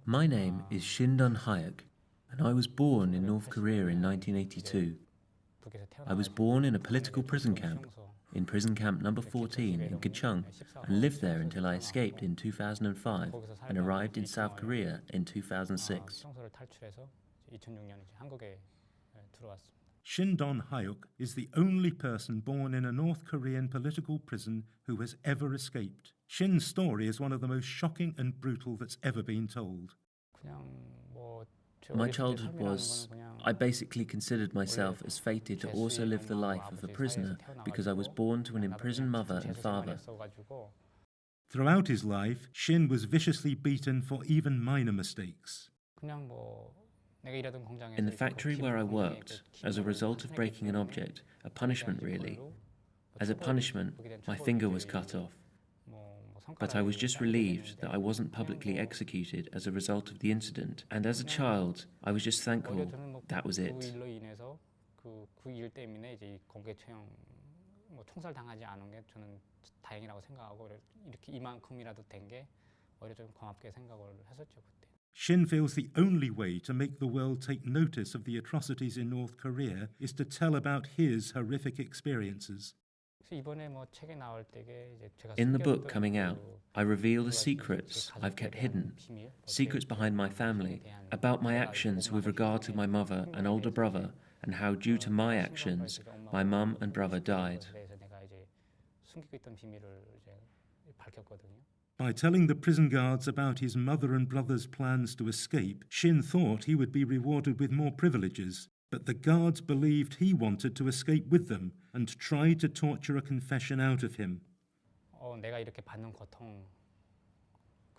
My name is Shin Dong-hyuk, and I was born in North Korea in 1982. I was born in a political prison camp, in prison camp number 14 in Gachung, and lived there until I escaped in 2005 and arrived in South Korea in 2006. Shin Dong-hyuk is the only person born in a North Korean political prison who has ever escaped. Shin's story is one of the most shocking and brutal that's ever been told. My childhood was, I basically considered myself as fated to also live the life of a prisoner because I was born to an imprisoned mother and father. Throughout his life, Shin was viciously beaten for even minor mistakes. In the factory where I worked, as a result of breaking an object, a punishment really. As a punishment, my finger was cut off. But I was just relieved that I wasn't publicly executed as a result of the incident, and as a child, I was just thankful that was it. Shin feels the only way to make the world take notice of the atrocities in North Korea is to tell about his horrific experiences. In the book coming out, I reveal the secrets I've kept hidden, secrets behind my family, about my actions with regard to my mother and older brother, and how due to my actions, my mum and brother died. By telling the prison guards about his mother and brother's plans to escape, Shin thought he would be rewarded with more privileges. But the guards believed he wanted to escape with them and tried to torture a confession out of him.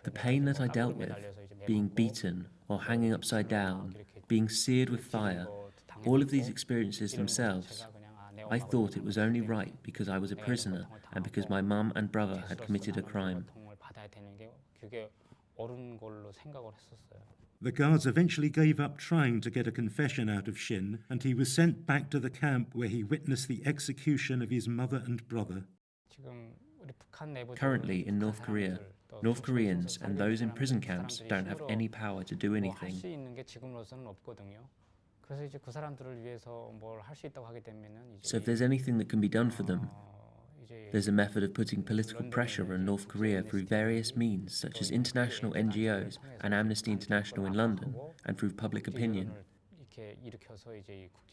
The pain that I dealt with, being beaten or hanging upside down, being seared with fire, all of these experiences themselves, I thought it was only right because I was a prisoner and because my mum and brother had committed a crime. The guards eventually gave up trying to get a confession out of Shin, and he was sent back to the camp where he witnessed the execution of his mother and brother. Currently in North Korea, North Koreans and those in prison camps don't have any power to do anything. So if there's anything that can be done for them, there's a method of putting political pressure on North Korea through various means, such as international NGOs and Amnesty International in London, and through public opinion.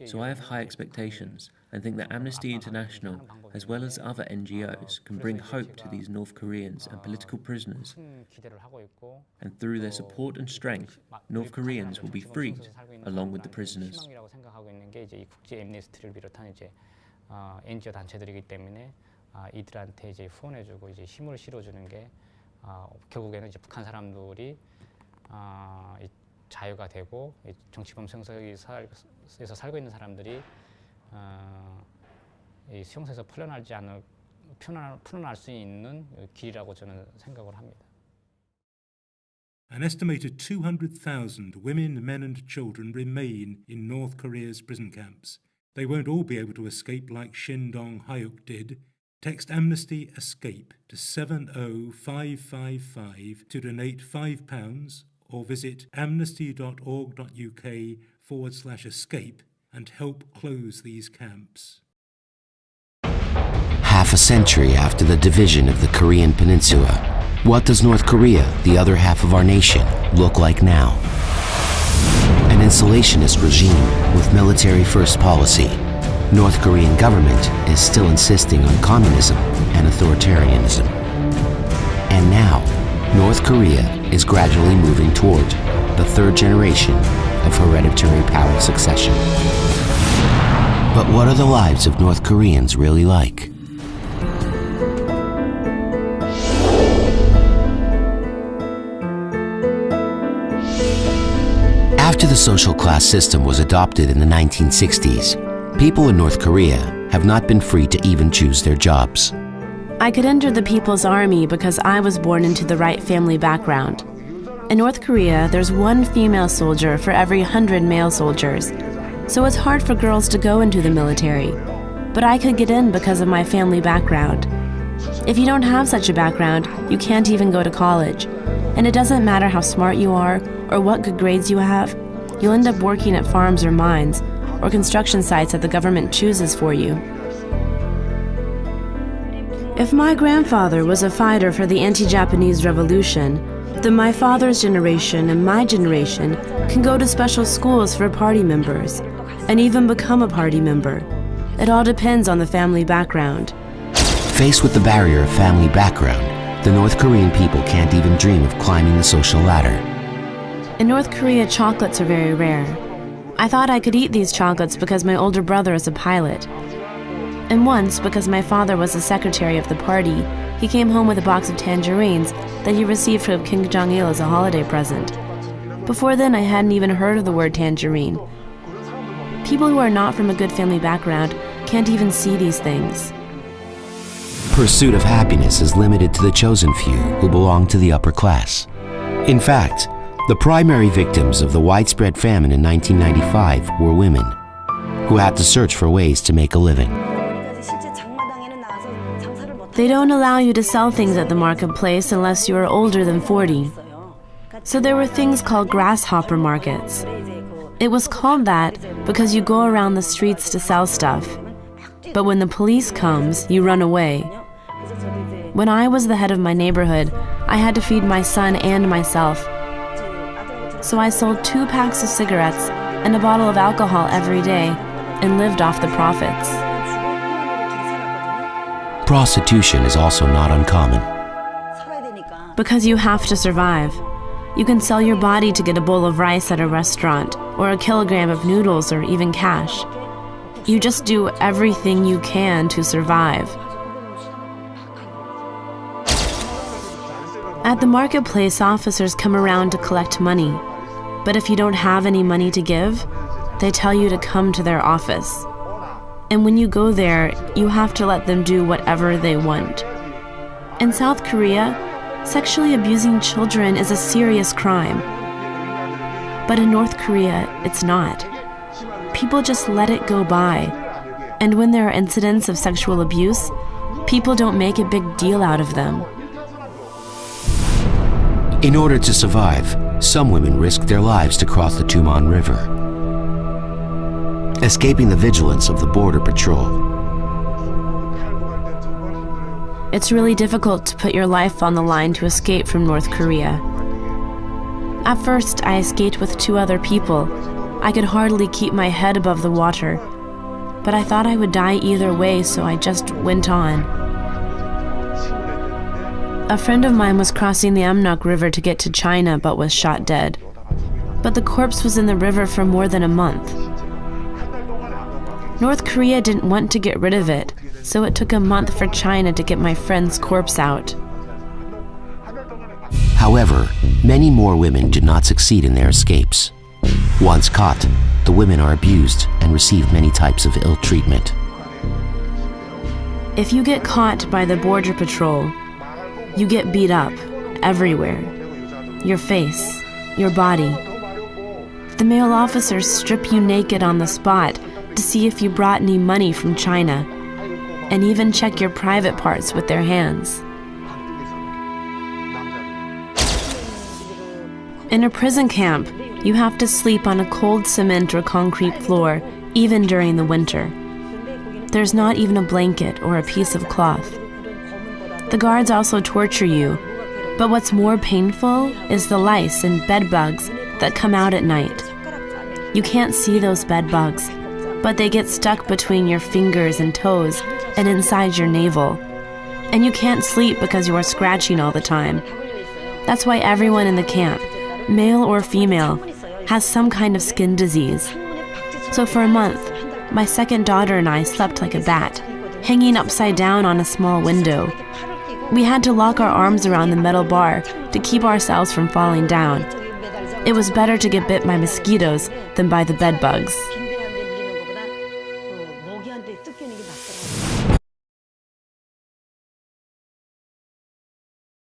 So I have high expectations and think that Amnesty International, as well as other NGOs, can bring hope to these North Koreans and political prisoners. And through their support and strength, North Koreans will be freed, along with the prisoners. 이들한테 후원해주고 힘을 실어주는 게 결국에는 북한 사람들이 자유가 되고 정치범 수용소에서 살고 있는 사람들이 이 수용소에서 풀어날 수 있는 길이라고 저는 생각을 합니다. An estimated 200,000 women, men and children remain in North Korea's prison camps. They won't all be able to escape like Shin Dong-hyuk did. Text Amnesty ESCAPE to 70555 to donate £5 or visit amnesty.org.uk/escape and help close these camps. Half a century after the division of the Korean Peninsula, what does North Korea, the other half of our nation, look like now? An insulationist regime with military-first policy. North Korean government is still insisting on communism and authoritarianism. And now, North Korea is gradually moving toward the third generation of hereditary power succession. But what are the lives of North Koreans really like? After the social class system was adopted in the 1960s, people in North Korea have not been free to even choose their jobs. I could enter the People's Army because I was born into the right family background. In North Korea, there's one female soldier for every 100 male soldiers, so it's hard for girls to go into the military. But I could get in because of my family background. If you don't have such a background, you can't even go to college. And it doesn't matter how smart you are or what good grades you have, you'll end up working at farms or mines or construction sites that the government chooses for you. If my grandfather was a fighter for the anti-Japanese revolution, then my father's generation and my generation can go to special schools for party members and even become a party member. It all depends on the family background. Faced with the barrier of family background, the North Korean people can't even dream of climbing the social ladder. In North Korea, chocolates are very rare. I thought I could eat these chocolates because my older brother is a pilot. And once, because my father was the secretary of the party, he came home with a box of tangerines that he received from Kim Jong-il as a holiday present. Before then, I hadn't even heard of the word tangerine. People who are not from a good family background can't even see these things. Pursuit of happiness is limited to the chosen few who belong to the upper class. In fact, the primary victims of the widespread famine in 1995 were women, who had to search for ways to make a living. They don't allow you to sell things at the marketplace unless you are older than 40. So there were things called grasshopper markets. It was called that because you go around the streets to sell stuff. But when the police comes, you run away. When I was the head of my neighborhood, I had to feed my son and myself. So I sold 2 packs of cigarettes and a bottle of alcohol every day and lived off the profits. Prostitution is also not uncommon. Because you have to survive. You can sell your body to get a bowl of rice at a restaurant, or a kilogram of noodles, or even cash. You just do everything you can to survive. At the marketplace, officers come around to collect money. But if you don't have any money to give, they tell you to come to their office. And when you go there, you have to let them do whatever they want. In South Korea, sexually abusing children is a serious crime. But in North Korea, it's not. People just let it go by. And when there are incidents of sexual abuse, people don't make a big deal out of them. In order to survive, some women risk their lives to cross the Tuman River, escaping the vigilance of the border patrol. It's really difficult to put your life on the line to escape from North Korea. At first, I escaped with 2 other people. I could hardly keep my head above the water, but I thought I would die either way, so I just went on. A friend of mine was crossing the Amnok River to get to China, but was shot dead. But the corpse was in the river for more than a month. North Korea didn't want to get rid of it, so it took a month for China to get my friend's corpse out. However, many more women did not succeed in their escapes. Once caught, the women are abused and receive many types of ill treatment. If you get caught by the border patrol, you get beat up everywhere. Your face, your body. The male officers strip you naked on the spot to see if you brought any money from China, and even check your private parts with their hands. In a prison camp, you have to sleep on a cold cement or concrete floor, even during the winter. There's not even a blanket or a piece of cloth. The guards also torture you, but what's more painful is the lice and bed bugs that come out at night. You can't see those bed bugs, but they get stuck between your fingers and toes and inside your navel. And you can't sleep because you are scratching all the time. That's why everyone in the camp, male or female, has some kind of skin disease. So for a month, my second daughter and I slept like a bat, hanging upside down on a small window. We had to lock our arms around the metal bar to keep ourselves from falling down. It was better to get bit by mosquitoes than by the bed bugs.